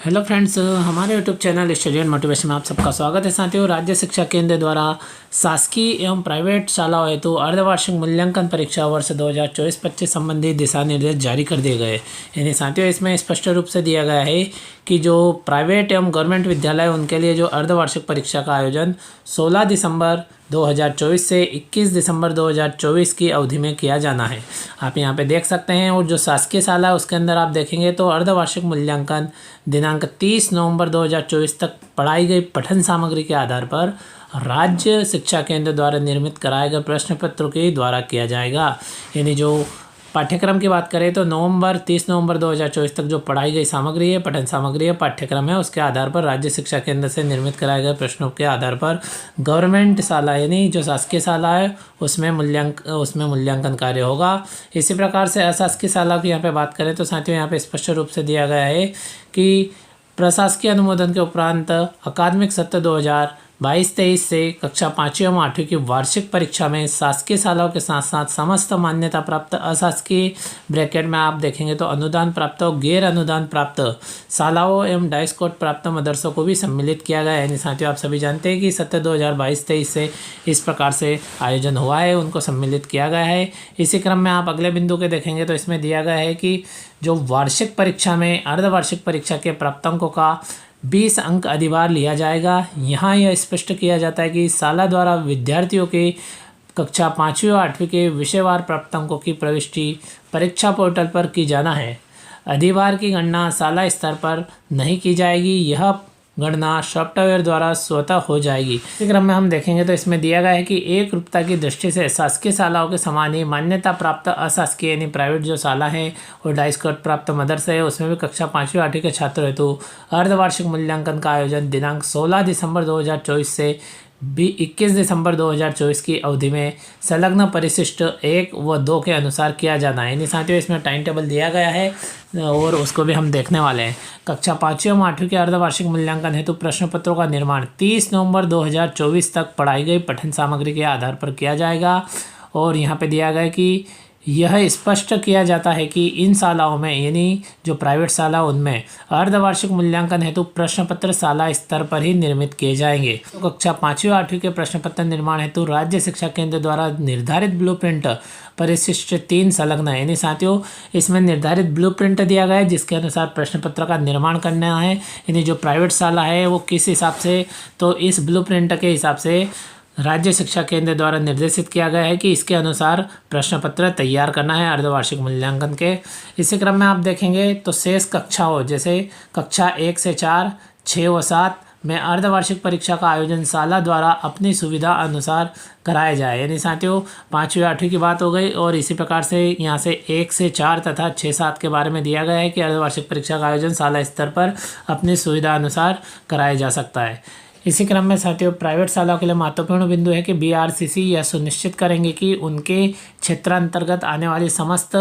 Hello friends, हमारे YouTube channel student motivation में आप सबका स्वागत है। साथियों, राज्य शिक्षा केंद्र द्वारा शासकीय एवं प्राइवेट शालाओं हेतु अर्धवार्षिक मूल्यांकन परीक्षा वर्ष 2024-25 संबंधी दिशा निर्देश जारी कर दिए गए। यानी साथियों, इसमें स्पष्ट रूप से दिया गया है कि जो प्राइवेट एवं गवर्नमेंट विद्यालय उनके लिए जो अर्धवार्षिक परीक्षा का आयोजन 16 दिसंबर 2024 से 21 दिसंबर 2024 की अवधि में किया जाना है। आप यहाँ पे देख सकते हैं। और जो शासकीय शाला है उसके अंदर आप देखेंगे तो अर्धवार्षिक मूल्यांकन दिनांक 30 नवंबर 2024 तक पढ़ाई गई पठन सामग्री के आधार पर राज्य शिक्षा केंद्र द्वारा निर्मित कराए गए प्रश्न पत्रों के द्वारा किया जाएगा। यानी जो पाठ्यक्रम की बात करें तो 30 नवंबर 2024 तक जो पढ़ाई गई सामग्री है, पठन सामग्री है, पाठ्यक्रम है, उसके आधार पर राज्य शिक्षा केंद्र से निर्मित कराए गए प्रश्नों के आधार पर गवर्नमेंट शाला यानी जो शासकीय शाला है उसमें मूल्यांकन कार्य होगा। इसी प्रकार से अशासकीय शाला की यहाँ पे बात करें तो साथियों यहाँ पे स्पष्ट रूप से दिया गया है कि प्रशासकीय अनुमोदन के उपरांत अकादमिक सत्र 2022-23 से कक्षा 5वीं एवं 8वीं की वार्षिक परीक्षा में शासकीय शालाओं के साथ साथ समस्त मान्यता प्राप्त अशासकीय ब्रैकेट में आप देखेंगे तो अनुदान प्राप्त और गैर अनुदान प्राप्त शालाओं एवं डाइस कोड प्राप्त मदरसों को भी सम्मिलित किया गया है। यानी साथियों, आप सभी जानते हैं कि सत्र 2022-23 से इस प्रकार से आयोजन हुआ है, उनको सम्मिलित किया गया है। इसी क्रम में आप अगले बिंदु के देखेंगे तो इसमें दिया गया है कि जो वार्षिक परीक्षा में अर्धवार्षिक परीक्षा के प्राप्तांकों का 20 अंक अधिभार लिया जाएगा। यहाँ यह स्पष्ट किया जाता है कि शाला द्वारा विद्यार्थियों के कक्षा 5वीं और 8वीं के विषयवार प्राप्तांकों की प्रविष्टि परीक्षा पोर्टल पर की जाना है। अधिभार की गणना शाला स्तर पर नहीं की जाएगी, यह गणना सॉफ्टवेयर द्वारा स्वतः हो जाएगी। इसी क्रम में हम देखेंगे तो इसमें दिया गया है कि एक रूपता की दृष्टि से शासकीय शालाओं के समान ही मान्यता प्राप्त अशासकीय यानी प्राइवेट जो शाला है और डाइस कोड प्राप्त मदरसे है उसमें भी कक्षा 5वीं 8वीं के छात्रों हेतु अर्धवार्षिक मूल्यांकन का आयोजन दिनांक 16 दिसंबर 2024 से 21 दिसंबर 2024 की अवधि में संलग्न परिशिष्ट 1 व 2 के अनुसार किया जाना है। यानी साथियों, इसमें टाइम टेबल दिया गया है और उसको भी हम देखने वाले हैं। कक्षा 5वीं और 8वीं के अर्धवार्षिक मूल्यांकन हेतु प्रश्न पत्रों का निर्माण 30 नवंबर 2024 तक पढ़ाई गई पठन सामग्री के आधार पर किया जाएगा। और यहाँ पे दिया गया है कि यह स्पष्ट किया जाता है कि इन शालाओं में यानी जो प्राइवेट शाला उनमें अर्धवार्षिक मूल्यांकन हेतु प्रश्न पत्र शाला स्तर पर ही निर्मित किए जाएंगे। तो कक्षा 5वीं और 8वीं के प्रश्न पत्र निर्माण हेतु राज्य शिक्षा केंद्र द्वारा निर्धारित ब्लूप्रिंट परिशिष्ट 3 संलग्न है। यानी साथियों, इसमें निर्धारित ब्लूप्रिंट दिया गया है जिसके अनुसार प्रश्न पत्र का निर्माण करना है। यानी जो प्राइवेट शाला है वो किस हिसाब से, तो इस ब्लूप्रिंट के हिसाब से राज्य शिक्षा केंद्र द्वारा निर्देशित किया गया है कि इसके अनुसार प्रश्न पत्र तैयार करना है अर्धवार्षिक मूल्यांकन के। इसी क्रम में आप देखेंगे तो शेष कक्षाओं जैसे कक्षा 1 से 4, 6 व 7 में अर्धवार्षिक परीक्षा का आयोजन शाला द्वारा अपनी सुविधा अनुसार कराया जाए। यानी साथियों, 5वीं 8वीं की बात हो गई और इसी प्रकार से यहाँ से 1 से 4 तथा 6 7 के बारे में दिया गया है कि अर्धवार्षिक परीक्षा का आयोजन शाला स्तर पर अपनी सुविधा अनुसार कराया जा सकता है। इसी क्रम में साथियों, प्राइवेट शालाओं के लिए महत्वपूर्ण बिंदु है कि बीआरसीसी यह सुनिश्चित करेंगे कि उनके क्षेत्रांतर्गत आने वाली समस्त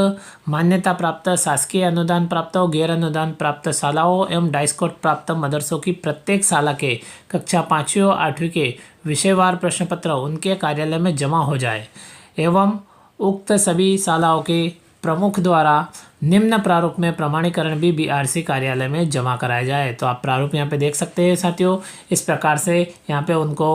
मान्यता प्राप्त शासकीय अनुदान प्राप्त और गैर अनुदान प्राप्त शालाओं एवं डाइस कोड प्राप्त मदरसों की प्रत्येक शाला के कक्षा 5वीं और 8वीं के विषयवार प्रश्न पत्र उनके कार्यालय में जमा हो जाए एवं उक्त सभी शालाओं के प्रमुख द्वारा निम्न प्रारूप में प्रमाणीकरण भी बीआरसी कार्यालय में जमा कराया जाए। तो आप प्रारूप यहाँ पे देख सकते हैं साथियों। इस प्रकार से यहाँ पे उनको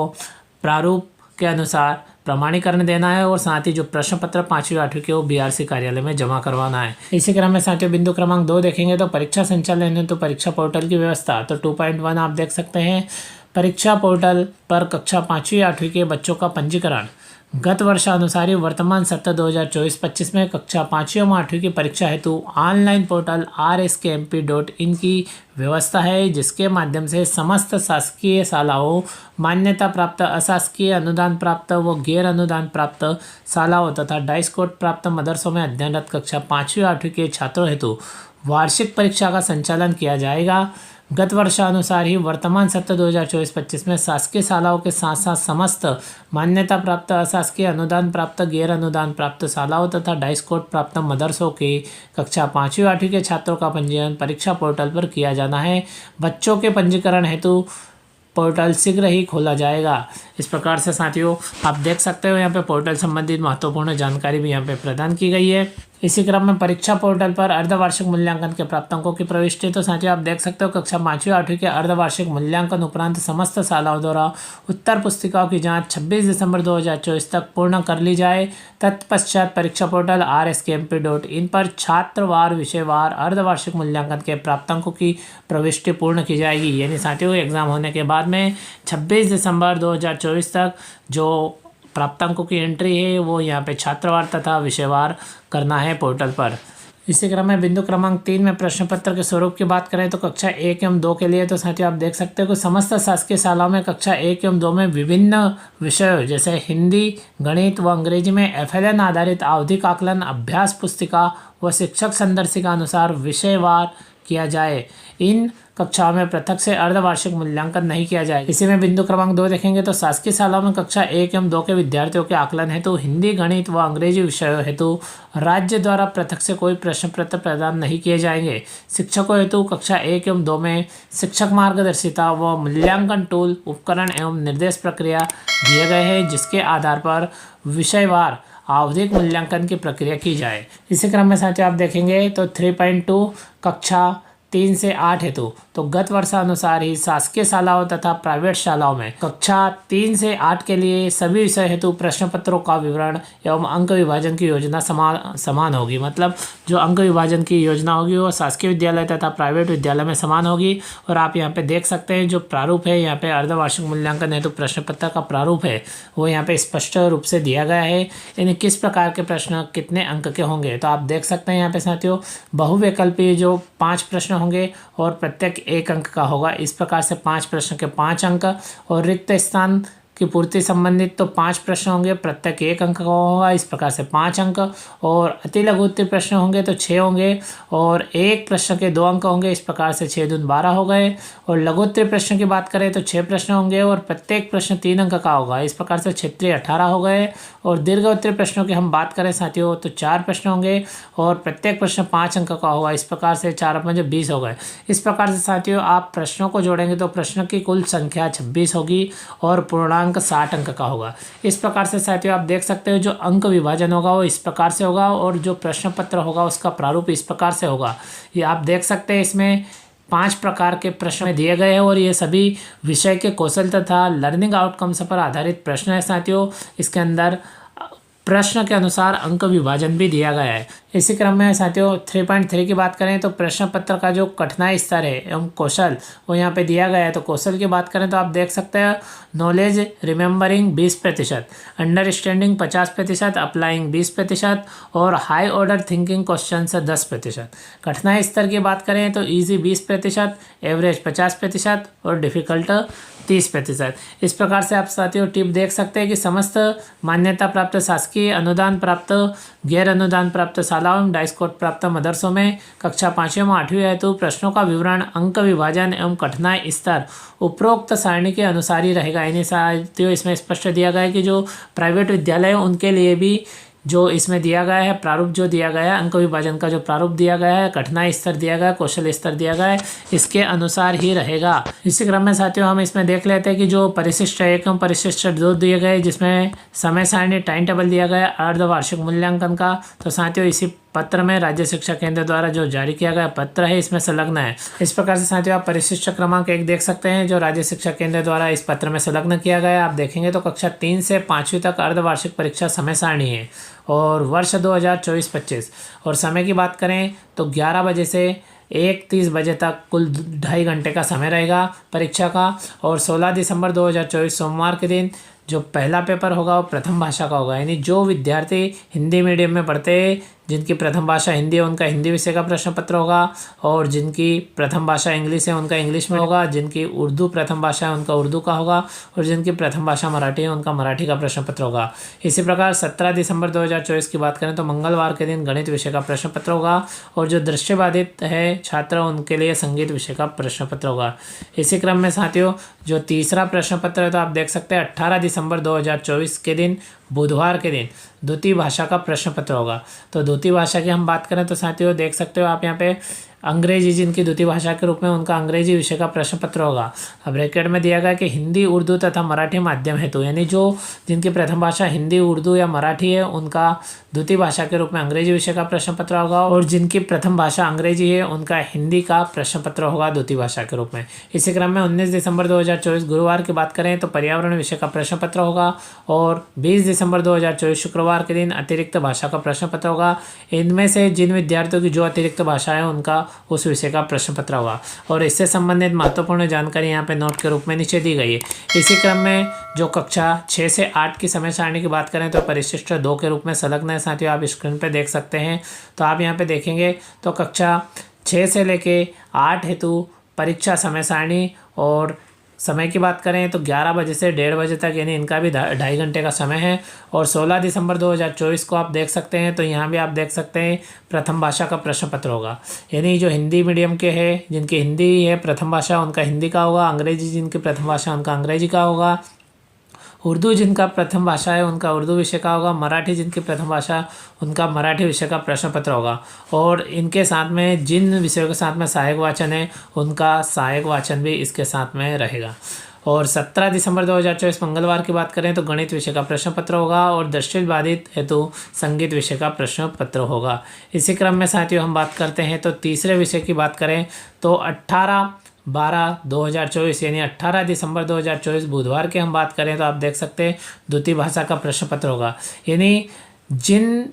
प्रारूप के अनुसार प्रमाणीकरण देना है और साथ ही जो प्रश्न पत्र 5वीं 8वीं के वो बीआरसी कार्यालय में जमा करवाना है। इसी क्रम में साथियों, बिंदु क्रमांक 2 देखेंगे तो परीक्षा संचालन हेतु परीक्षा पोर्टल की व्यवस्था। तो 2.1 आप देख सकते हैं, परीक्षा पोर्टल पर कक्षा 5वीं 8वीं के बच्चों का पंजीकरण गत वर्षानुसारी वर्तमान सत्र 2024-25 में कक्षा 5वीं और 8वीं की परीक्षा हेतु ऑनलाइन पोर्टल rskmp.in की व्यवस्था है, जिसके माध्यम से समस्त शासकीय शालाओं, मान्यता प्राप्त अशासकीय, अनुदान प्राप्त व गैर अनुदान प्राप्त शालाओं तथा डाइस कोड प्राप्त मदरसों में अध्ययनरत कक्षा 5वीं 8वीं के छात्रों हेतु वार्षिक परीक्षा का संचालन किया जाएगा। गत वर्षानुसार ही वर्तमान सत्र 2024-25 में शासकीय शालाओं के साथ साथ समस्त मान्यता प्राप्त अशासकीय, अनुदान प्राप्त, गैर अनुदान प्राप्त शालाओं तथा डाइस कोड प्राप्त मदरसों के कक्षा 5वीं 8वीं के छात्रों का पंजीयन परीक्षा पोर्टल पर किया जाना है। बच्चों के पंजीकरण हेतु पोर्टल शीघ्र ही खोला जाएगा। इस प्रकार से साथियों, आप देख सकते हो यहाँ पे पोर्टल संबंधित महत्वपूर्ण जानकारी भी यहाँ पे प्रदान की गई है। इसी क्रम में परीक्षा पोर्टल पर अर्धवार्षिक मूल्यांकन के प्राप्तांकों की प्रविष्टि। तो साथियों आप देख सकते हो कक्षा 5वीं 8वीं के अर्धवार्षिक मूल्यांकन उपरांत समस्त शालाओं द्वारा उत्तर पुस्तिकाओं की जांच 26 दिसंबर 2024 तक पूर्ण कर ली जाए। तत्पश्चात परीक्षा पोर्टल rskmp.in पर छात्रवार विषयवार अर्धवार्षिक मूल्यांकन के प्राप्तांकों की प्रविष्टि पूर्ण की जाएगी। यानी साथियों एग्जाम होने के बाद में 26 दिसंबर 2024 तक जो प्राप्तांकों की एंट्री है वो यहाँ पे छात्रवार तथा विषयवार करना है पोर्टल पर। इसी क्रम में बिंदु क्रमांक 3 में प्रश्न पत्र के स्वरूप की बात करें तो कक्षा 1 एवं 2 के लिए तो साथियों आप देख सकते हो कि समस्त शासकीय शालाओं में कक्षा 1 एवं 2 में विभिन्न विषयों जैसे हिंदी, गणित व अंग्रेजी में FLN आधारित आवधिक आकलन अभ्यास पुस्तिका व शिक्षक संदर्शिका अनुसार विषयवार किया जाए। इन कक्षाओं में पृथक से अर्धवार्षिक मूल्यांकन नहीं किया जाए। इसी में बिंदु क्रमांक 2 देखेंगे तो शासकीय शालाओं में कक्षा 1 एवं 2 के विद्यार्थियों के आकलन हेतु हिंदी, गणित व अंग्रेजी विषयों हेतु राज्य द्वारा पृथक से कोई प्रश्न पत्र प्रदान नहीं किए जाएंगे। शिक्षकों हेतु कक्षा 1 एवं 2 में शिक्षक मार्गदर्शिता व मूल्यांकन टूल, उपकरण एवं निर्देश प्रक्रिया दिए गए हैं जिसके आधार पर विषयवार आवधिक मूल्यांकन की प्रक्रिया की जाए। इसी क्रम में साथियों आप देखेंगे तो 3.2 कक्षा 3 से 8 हेतु तो गत वर्षानुसार ही शासकीय शालाओं तथा प्राइवेट शालाओं में कक्षा 3 से 8 के लिए सभी विषय हेतु प्रश्न पत्रों का विवरण एवं अंक विभाजन की योजना समान होगी। मतलब जो अंक विभाजन की योजना होगी वो शासकीय विद्यालय तथा प्राइवेट विद्यालय में समान होगी। और आप यहाँ पे देख सकते हैं जो प्रारूप है यहाँ पे अर्धवार्षिक मूल्यांकन हेतु प्रश्न पत्र का प्रारूप है वो यहाँ पे स्पष्ट रूप से दिया गया है। यानी किस प्रकार के प्रश्न कितने अंक के होंगे तो आप देख सकते हैं यहाँ पे साथियों बहुविकल्पीय जो 5 प्रश्न होंगे और प्रत्येक 1 अंक का होगा। इस प्रकार से 5 प्रश्न के 5 अंक और रिक्त स्थान की पूर्ति संबंधित तो 5 प्रश्न होंगे, प्रत्येक 1 अंक का होगा। इस प्रकार से 5 अंक और अति लघु उत्तरीय प्रश्न होंगे तो 6 होंगे और 1 प्रश्न के 2 अंक होंगे। इस प्रकार से 6 दूनी 12 हो गए। और लघु उत्तरीय प्रश्न की बात करें तो 6 प्रश्न होंगे और प्रत्येक प्रश्न 3 अंक का होगा। इस प्रकार से क्षेत्रीय 18 हो गए। और दीर्घ उत्तरीय प्रश्नों की हम बात करें साथियों तो 4 प्रश्न होंगे और प्रत्येक प्रश्न 5 अंक का होगा। इस प्रकार से 4 5 20 हो गए। इस प्रकार से साथियों आप प्रश्नों को जोड़ेंगे तो प्रश्न की कुल संख्या 26 होगी और पूर्णांक 60 अंक का होगा। इस प्रकार से साथियों आप देख सकते हो जो अंक विभाजन होगा वो इस प्रकार से होगा और जो प्रश्न पत्र होगा उसका प्रारूप इस प्रकार से होगा। ये आप देख सकते हैं इसमें 5 प्रकार के प्रश्न दिए गए हैं और ये सभी विषय के कौशल तथा लर्निंग आउटकम्स पर आधारित प्रश्न है साथियों। इसके अंदर प्रश्न के अनुसार अंक विभाजन भी दिया गया है। इसी क्रम में साथियों 3.3 की बात करें तो प्रश्न पत्र का जो कठिनाई स्तर है एवं कौशल वो यहाँ पे दिया गया है। तो कौशल की बात करें तो आप देख सकते हैं नॉलेज रिमेंबरिंग 20%, अंडरस्टैंडिंग 50%, अप्लाइंग 20% और हाई ऑर्डर थिंकिंग क्वेश्चन 10%। कठिनाई स्तर की बात करें तो ईजी 20%, एवरेज 50% और डिफ़िकल्ट 30%। इस प्रकार से आप साथियों टिप देख सकते हैं कि समस्त मान्यता प्राप्त शासकीय अनुदान प्राप्त गैर अनुदान प्राप्त शालाओं एवं डाइस्कोट प्राप्त मदरसों में कक्षा 5वीं व 8वीं हेतु प्रश्नों का विवरण, अंक विभाजन एवं कठिनाई स्तर उपरोक्त सारणी के अनुसार ही रहेगा। यानी साथियों इसमें स्पष्ट दिया गया है कि जो प्राइवेट विद्यालय है उनके लिए भी जो इसमें दिया गया है प्रारूप जो दिया गया है, अंक विभाजन का जो प्रारूप दिया गया है, कठिनाई स्तर दिया गया है, कौशल स्तर दिया गया है, इसके अनुसार ही रहेगा। इसी क्रम में साथियों हम इसमें देख लेते हैं कि जो परिशिष्ट 1 एवं परिशिष्ट 2 दिए गए जिसमें समय सारणी टाइम टेबल दिया गया है अर्धवार्षिक मूल्यांकन का। तो साथियों इसी पत्र में राज्य शिक्षा केंद्र द्वारा जो जारी किया गया पत्र है इसमें संलग्न है। इस प्रकार से साथियों आप परिशिष्ट क्रमांक 1 देख सकते हैं जो राज्य शिक्षा केंद्र द्वारा इस पत्र में संलग्न किया गया है। आप देखेंगे तो कक्षा 3 से 5वीं तक अर्धवार्षिक परीक्षा समय सारणी है और वर्ष 2024-25 और समय की बात करें तो 11 बजे से 1:30 बजे तक कुल 2.5 घंटे का समय रहेगा परीक्षा का। और 16 दिसंबर 2024 सोमवार के दिन जो पहला पेपर होगा वो प्रथम भाषा का होगा। यानी जो विद्यार्थी हिंदी मीडियम में पढ़ते हैं जिनकी प्रथम भाषा हिंदी है उनका हिंदी विषय का प्रश्न पत्र होगा और जिनकी प्रथम भाषा इंग्लिश है उनका इंग्लिश में होगा, जिनकी उर्दू प्रथम भाषा है उनका उर्दू का होगा और जिनकी प्रथम भाषा मराठी है उनका मराठी का प्रश्न पत्र होगा। इसी प्रकार 17 दिसंबर 2024 की बात करें तो मंगलवार के दिन गणित विषय का प्रश्न पत्र होगा और जो दृष्टिबाधित है छात्र उनके लिए संगीत विषय का प्रश्न पत्र होगा। इसी क्रम में साथियों जो तीसरा प्रश्न पत्र है तो आप देख सकते हैं 18 दिसंबर 2024 के दिन बुधवार के दिन द्वितीय भाषा का प्रश्न पत्र होगा। तो द्वितीय भाषा की हम बात करें तो साथियों देख सकते हो आप यहाँ पे अंग्रेजी जिनकी द्वितीय भाषा के रूप में उनका अंग्रेजी विषय का प्रश्न पत्र होगा। अब ब्रैकेट में दिया गया कि हिंदी, उर्दू तथा मराठी माध्यम हेतु, यानी जो जिनकी प्रथम भाषा हिंदी, उर्दू या मराठी है उनका द्वितीय भाषा के रूप में अंग्रेजी विषय का प्रश्न पत्र होगा, और जिनकी प्रथम भाषा अंग्रेजी है उनका हिंदी का प्रश्न पत्र होगा द्वितीय भाषा के रूप में। इसी क्रम में 19 दिसंबर 2024 गुरुवार की बात करें तो पर्यावरण विषय का प्रश्न पत्र होगा, और 20 दिसंबर 2024 शुक्रवार के दिन अतिरिक्त भाषा का प्रश्न पत्र होगा। इनमें से जिन विद्यार्थियों की जो अतिरिक्त भाषा है उनका उस विषय का प्रश्न पत्र होगा, और इससे संबंधित महत्वपूर्ण जानकारी यहाँ पे नोट के रूप में नीचे दी गई है। इसी क्रम में जो कक्षा 6 से 8 की समय सारणी की बात करें तो परिशिष्ट 2 के रूप में संलग्न है साथियों, आप स्क्रीन पे देख सकते हैं। तो आप यहाँ पे देखेंगे तो कक्षा 6 से लेके 8 हेतु परीक्षा समय सारणी, और समय की बात करें तो 11 बजे से 1:30 बजे तक, यानी इनका भी 2.5 घंटे का समय है। और 16 दिसंबर 2024 को आप देख सकते हैं, तो यहाँ भी आप देख सकते हैं प्रथम भाषा का प्रश्न पत्र होगा, यानी जो हिंदी मीडियम के हैं जिनकी हिंदी है प्रथम भाषा उनका हिंदी का होगा, अंग्रेजी जिनकी प्रथम भाषा उनका अंग्रेजी का होगा, उर्दू जिनका प्रथम भाषा है उनका उर्दू विषय का होगा, मराठी जिनकी प्रथम भाषा उनका मराठी विषय का प्रश्न पत्र होगा, और इनके साथ में जिन विषयों के साथ में सहायक वाचन है उनका सहायक वाचन भी इसके साथ में रहेगा। और 17 दिसंबर 2024 मंगलवार की बात करें तो गणित विषय का प्रश्न पत्र होगा, और दृष्टि बाधित हेतु संगीत विषय का प्रश्न पत्र होगा। इसी क्रम में साथियों हम बात करते हैं तो तीसरे विषय की बात करें तो 18/12/2024 यानी 18 दिसंबर 2024 बुधवार की हम बात करें तो आप देख सकते हैं द्वितीय भाषा का प्रश्न पत्र होगा, यानी जिन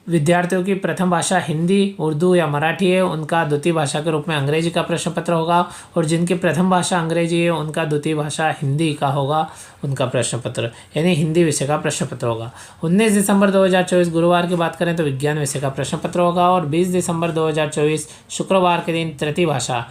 विद्यार्थियों की प्रथम भाषा हिंदी, उर्दू या मराठी है उनका द्वितीय भाषा के रूप में अंग्रेजी का प्रश्न पत्र होगा, और जिनकी प्रथम भाषा अंग्रेजी है उनका द्वितीय भाषा हिंदी का होगा उनका प्रश्न पत्र, यानी हिंदी विषय का प्रश्न पत्र होगा। 19 दिसंबर 2024 गुरुवार की बात करें तो विज्ञान विषय का प्रश्न पत्र होगा, और 20 दिसंबर 2024 शुक्रवार के दिन तृतीय भाषा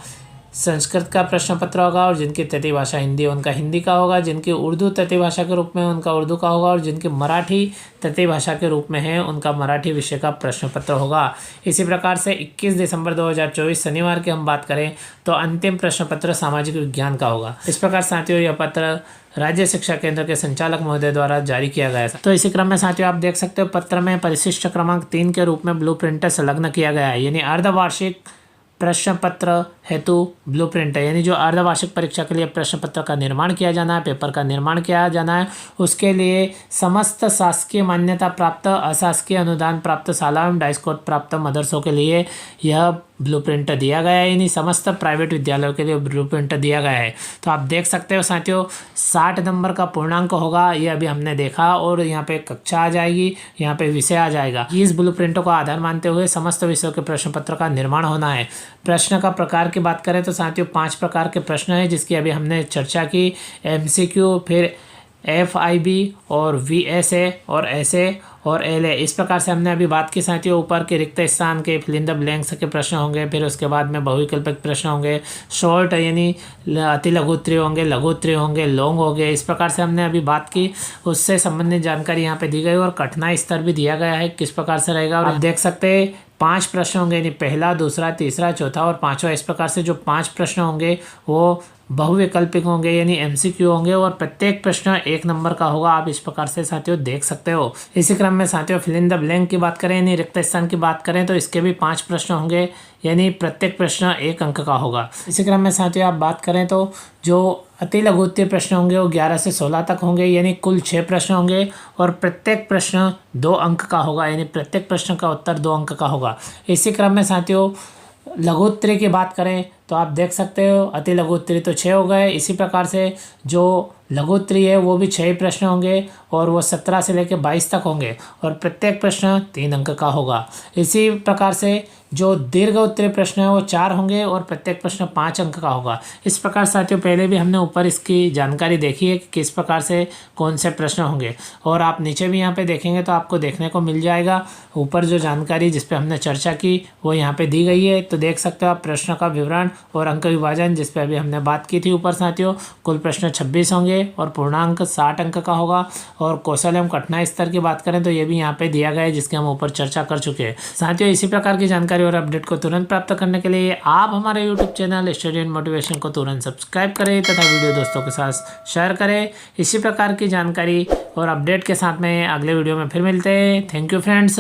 संस्कृत का प्रश्न पत्र होगा, और जिनकी तृतीय भाषा हिंदी उनका हिंदी का होगा, जिनकी उर्दू तृतीय भाषा के रूप में उनका उर्दू का होगा, और जिनकी मराठी तृतीय भाषा के रूप में है उनका मराठी विषय का प्रश्न पत्र होगा। इसी प्रकार से 21 दिसंबर 2024 शनिवार की हम बात करें तो अंतिम प्रश्न पत्र सामाजिक विज्ञान का होगा। इस प्रकार साथियों यह पत्र राज्य शिक्षा केंद्र के संचालक महोदय द्वारा जारी किया गया है। तो इसी क्रम में साथियों आप देख सकते हो पत्र में परिशिष्ट क्रमांक 3 के रूप में ब्लू प्रिंट संलग्न किया गया है, यानी अर्धवार्षिक प्रश्न पत्र हेतु ब्लूप्रिंट है, यानी जो अर्धवार्षिक परीक्षा के लिए प्रश्न पत्र का निर्माण किया जाना है, पेपर का निर्माण किया जाना है, उसके लिए समस्त शासकीय मान्यता प्राप्त, अशासकीय अनुदान प्राप्त शाला एवं डाइस्कोट प्राप्त मदरसों के लिए यह ब्लूप्रिंट दिया गया है, यानी समस्त प्राइवेट विद्यालयों के लिए ब्लूप्रिंट दिया गया है। तो आप देख सकते हो साथियों 60 नंबर का पूर्णांक होगा, ये अभी हमने देखा, और यहाँ पे कक्षा आ जाएगी, यहाँ पे विषय आ जाएगा। इस ब्लूप्रिंटों को आधार मानते हुए समस्त विषयों के प्रश्न पत्र का निर्माण होना है। प्रश्न का प्रकार की बात करें तो साथियों 5 प्रकार के प्रश्न हैं जिसकी अभी हमने चर्चा की, MCQ, फिर FIB और VSA और SA और LA, इस प्रकार से हमने अभी बात की साथियों। ऊपर के रिक्त स्थान के फिल इन द ब्लैंक्स के प्रश्न होंगे, फिर उसके बाद में बहुविकल्पक प्रश्न होंगे, शॉर्ट यानी अति लघु उत्तरीय होंगे, लघु उत्तरीय होंगे, लॉन्ग हो गए, इस प्रकार से हमने अभी बात की। उससे संबंधित जानकारी यहाँ पे दी गई और कठिनाई स्तर भी दिया गया है किस प्रकार से रहेगा। और आप देख सकते हैं 5 प्रश्न होंगे, यानी पहला, दूसरा, तीसरा, चौथा और 5वां, इस प्रकार से जो 5 प्रश्न होंगे वो बहुविकल्पिक होंगे यानी MCQ होंगे, और प्रत्येक प्रश्न 1 नंबर का होगा। आप इस प्रकार से साथियों देख सकते हो। इसी क्रम में साथियों फिल इन द ब्लैंक की बात करें यानी रिक्त स्थान की बात करें तो इसके भी 5 प्रश्न होंगे, यानी प्रत्येक प्रश्न 1 अंक का होगा। इसी क्रम में साथियों आप बात करें तो जो अति लघु उत्तरीय प्रश्न होंगे वो 11 से 16 तक होंगे, यानी कुल 6 प्रश्न होंगे, और प्रत्येक प्रश्न 2 अंक का होगा, यानी प्रत्येक प्रश्न का उत्तर 2 अंक का होगा। इसी क्रम में साथियों लघु उत्तरीय की बात करें तो आप देख सकते हो अति लघु उत्तरीय तो 6 हो गए। इसी प्रकार से जो लघु उत्तरीय है वो भी 6 प्रश्न होंगे, और वो 17 से लेकर 22 तक होंगे, और प्रत्येक प्रश्न 3 अंक का होगा। इसी प्रकार से जो दीर्घ उत्तरीय प्रश्न है वो 4 होंगे, और प्रत्येक प्रश्न 5 अंक का होगा। इस प्रकार साथियों पहले भी हमने ऊपर इसकी जानकारी देखी है कि किस प्रकार से कौन से प्रश्न होंगे, और आप नीचे भी यहाँ पे देखेंगे तो आपको देखने को मिल जाएगा ऊपर जो जानकारी जिस पे हमने चर्चा की वो यहाँ पे दी गई है। तो देख सकते हो आप प्रश्न का विवरण और अंक विभाजन जिस पे अभी हमने बात की थी ऊपर साथियों। कुल प्रश्न 26 होंगे और पूर्णांक 60 अंक का होगा, और कौशल एवं कठिनाई स्तर की बात करें तो ये भी यहाँ पे दिया गया है जिसके हम ऊपर चर्चा कर चुके हैं। साथियों इसी प्रकार की जानकारी और अपडेट को तुरंत प्राप्त करने के लिए आप हमारे YouTube चैनल स्टूडेंट मोटिवेशन को तुरंत सब्सक्राइब करें तथा वीडियो दोस्तों के साथ शेयर करें। इसी प्रकार की जानकारी और अपडेट के साथ में अगले वीडियो में फिर मिलते हैं। Thank you friends.